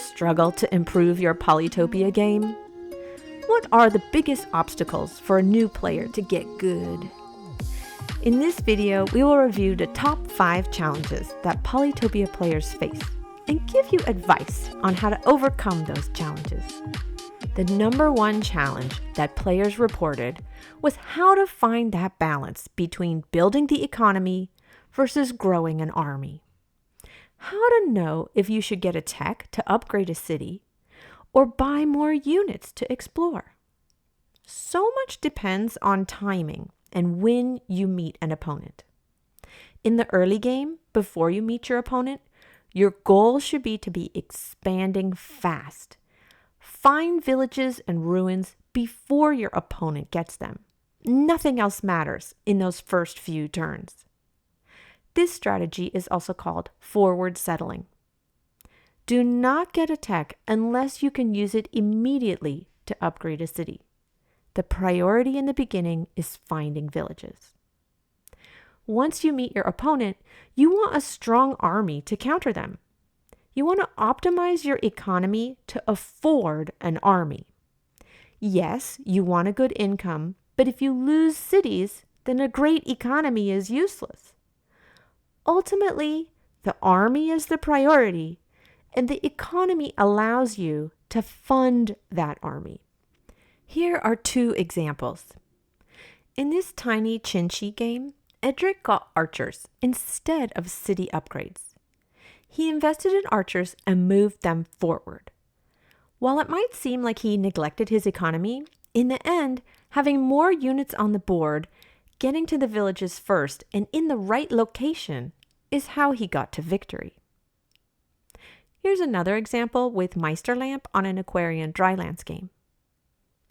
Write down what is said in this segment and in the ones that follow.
struggle to improve your Polytopia game? What are the biggest obstacles for a new player to get good? In this video, we will review the top 5 challenges that Polytopia players face and give you advice on how to overcome those challenges. The number one challenge that players reported was how to find that balance between building the economy versus growing an army. How to know if you should get a tech to upgrade a city or buy more units to explore. So much depends on timing and when you meet an opponent. In the early game, before you meet your opponent, your goal should be to be expanding fast. Find villages and ruins before your opponent gets them. Nothing else matters in those first few turns. This strategy is also called forward settling. Do not get a tech unless you can use it immediately to upgrade a city. The priority in the beginning is finding villages. Once you meet your opponent, you want a strong army to counter them. You want to optimize your economy to afford an army. Yes, you want a good income, but if you lose cities, then a great economy is useless. Ultimately, the army is the priority, and the economy allows you to fund that army. Here are 2 examples. In this tiny Chinchi game, Edric got archers instead of city upgrades. He invested in archers and moved them forward. While it might seem like he neglected his economy, in the end, having more units on the board, getting to the villages first, and in the right location is how he got to victory. Here's another example with Meisterlamp on an Aquarian Drylands game.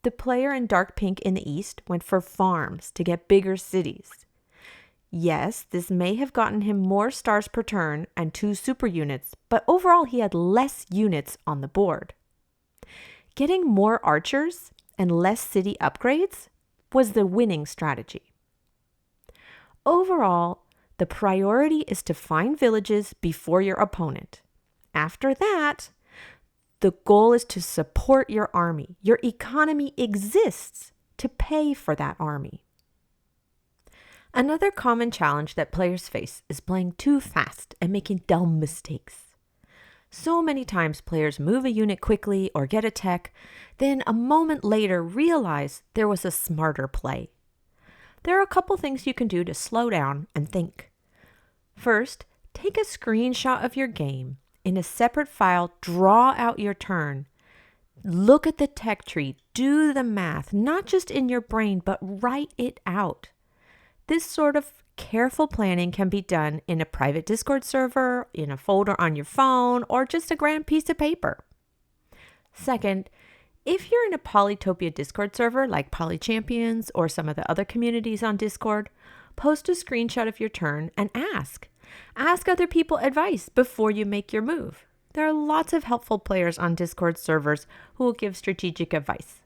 The player in dark pink in the east went for farms to get bigger cities. Yes, this may have gotten him more stars per turn and 2 super units, but overall he had less units on the board. Getting more archers and less city upgrades was the winning strategy. Overall, the priority is to find villages before your opponent. After that, the goal is to support your army. Your economy exists to pay for that army. Another common challenge that players face is playing too fast and making dumb mistakes. So many times players move a unit quickly or get a tech, then a moment later realize there was a smarter play. There are a couple things you can do to slow down and think. First, take a screenshot of your game. In a separate file, draw out your turn. Look at the tech tree. Do the math, not just in your brain, but write it out. This sort of careful planning can be done in a private Discord server, in a folder on your phone, or just a grand piece of paper. Second, if you're in a Polytopia Discord server like PolyChampions or some of the other communities on Discord, post a screenshot of your turn and ask. Ask other people advice before you make your move. There are lots of helpful players on Discord servers who will give strategic advice.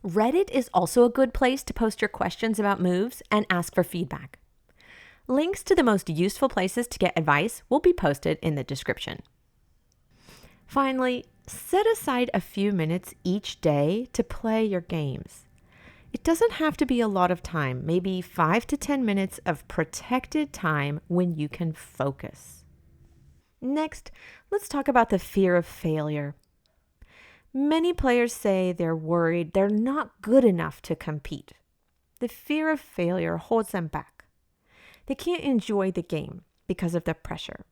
Reddit is also a good place to post your questions about moves and ask for feedback. Links to the most useful places to get advice will be posted in the description. Finally, set aside a few minutes each day to play your games. It doesn't have to be a lot of time, maybe 5 to 10 minutes of protected time when you can focus. Next, let's talk about the fear of failure. Many players say they're worried they're not good enough to compete. The fear of failure holds them back. They can't enjoy the game because of the pressure.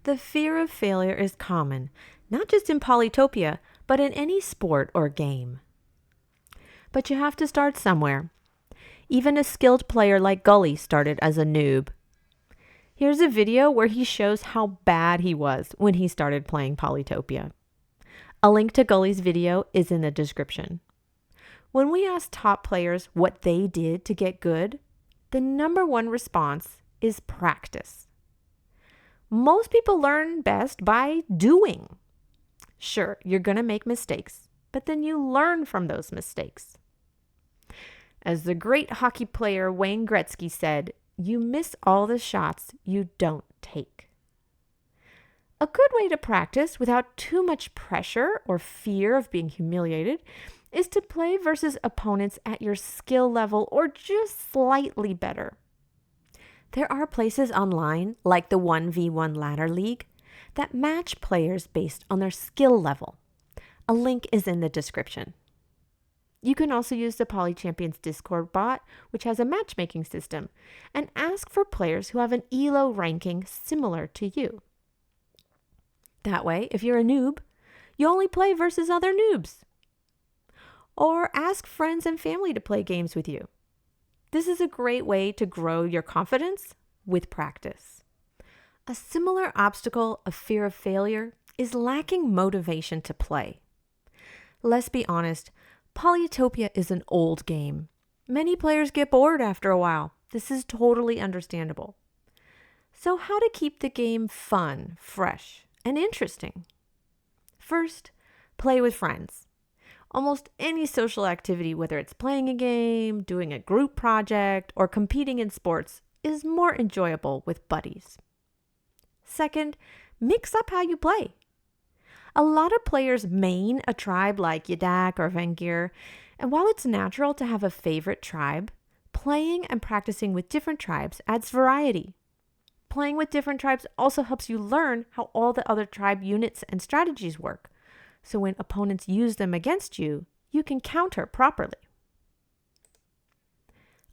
The fear of failure is common, not just in Polytopia, but in any sport or game. But you have to start somewhere. Even a skilled player like Gully started as a noob. Here's a video where he shows how bad he was when he started playing Polytopia. A link to Gully's video is in the description. When we ask top players what they did to get good, the number one response is practice. Most people learn best by doing. Sure, you're going to make mistakes, but then you learn from those mistakes. As the great hockey player Wayne Gretzky said, you miss all the shots you don't take. A good way to practice without too much pressure or fear of being humiliated is to play versus opponents at your skill level or just slightly better. There are places online, like the 1v1 Ladder League, that match players based on their skill level. A link is in the description. You can also use the PolyChampions Discord bot, which has a matchmaking system, and ask for players who have an ELO ranking similar to you. That way, if you're a noob, you only play versus other noobs. Or ask friends and family to play games with you. This is a great way to grow your confidence with practice. A similar obstacle of fear of failure is lacking motivation to play. Let's be honest, Polytopia is an old game. Many players get bored after a while. This is totally understandable. So how to keep the game fun, fresh, and interesting? First, play with friends. Almost any social activity, whether it's playing a game, doing a group project, or competing in sports, is more enjoyable with buddies. Second, mix up how you play. A lot of players main a tribe like Yadak or Vengir, and while it's natural to have a favorite tribe, playing and practicing with different tribes adds variety. Playing with different tribes also helps you learn how all the other tribe units and strategies work, so when opponents use them against you, you can counter properly.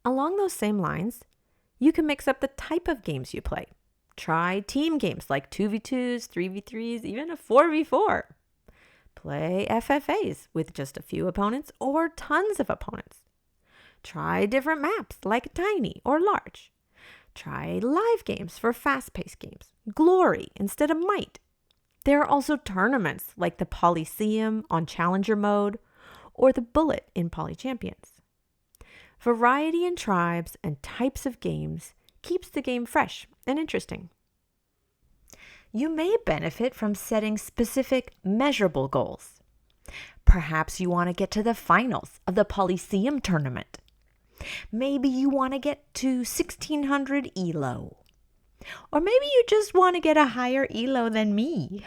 Along those same lines, you can mix up the type of games you play. Try team games like 2v2s, 3v3s, even a 4v4. Play FFAs with just a few opponents or tons of opponents. Try different maps like tiny or large. Try live games for fast-paced games. Glory instead of might. There are also tournaments like the Polyseum on Challenger mode or the Bullet in PolyChampions. Variety in tribes and types of games keeps the game fresh and interesting. You may benefit from setting specific measurable goals. Perhaps you want to get to the finals of the Polyseum tournament. Maybe you want to get to 1600 ELO. Or maybe you just want to get a higher ELO than me.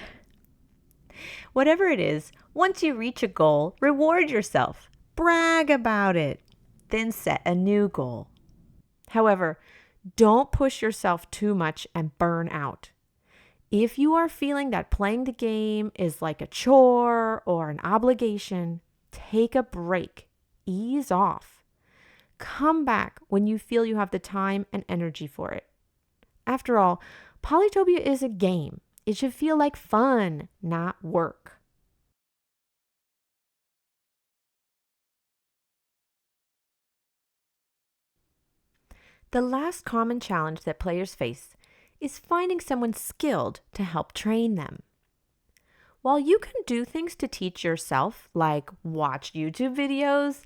Whatever it is, once you reach a goal, reward yourself. Brag about it. Then set a new goal. However, don't push yourself too much and burn out. If you are feeling that playing the game is like a chore or an obligation, take a break. Ease off. Come back when you feel you have the time and energy for it. After all, Polytopia is a game. It should feel like fun, not work. The last common challenge that players face is finding someone skilled to help train them. While you can do things to teach yourself, like watch YouTube videos,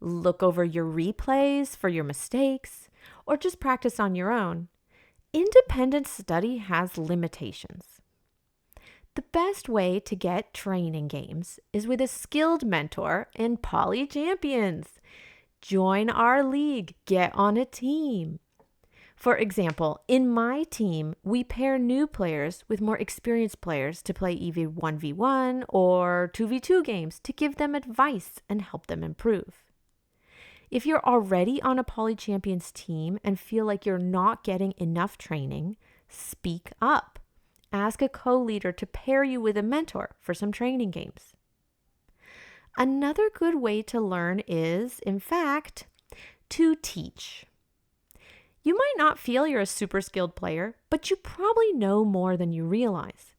look over your replays for your mistakes, or just practice on your own, independent study has limitations. The best way to get training games is with a skilled mentor in PolyChampions. Join our league, get on a team. For example, in my team, we pair new players with more experienced players to play either 1v1 or 2v2 games to give them advice and help them improve. If you're already on a PolyChampions team and feel like you're not getting enough training, speak up. Ask a co-leader to pair you with a mentor for some training games. Another good way to learn is, in fact, to teach. You might not feel you're a super skilled player, but you probably know more than you realize.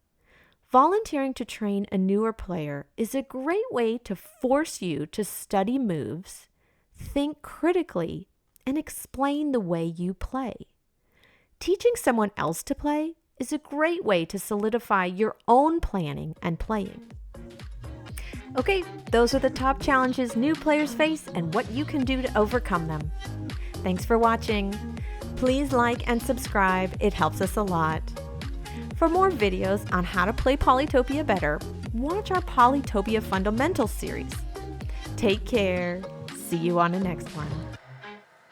Volunteering to train a newer player is a great way to force you to study moves, think critically, and explain the way you play. Teaching someone else to play is a great way to solidify your own planning and playing. Okay, those are the top challenges new players face and what you can do to overcome them. Thanks for watching. Please like and subscribe, it helps us a lot. For more videos on how to play Polytopia better, watch our Polytopia Fundamentals series. Take care. See you on the next one.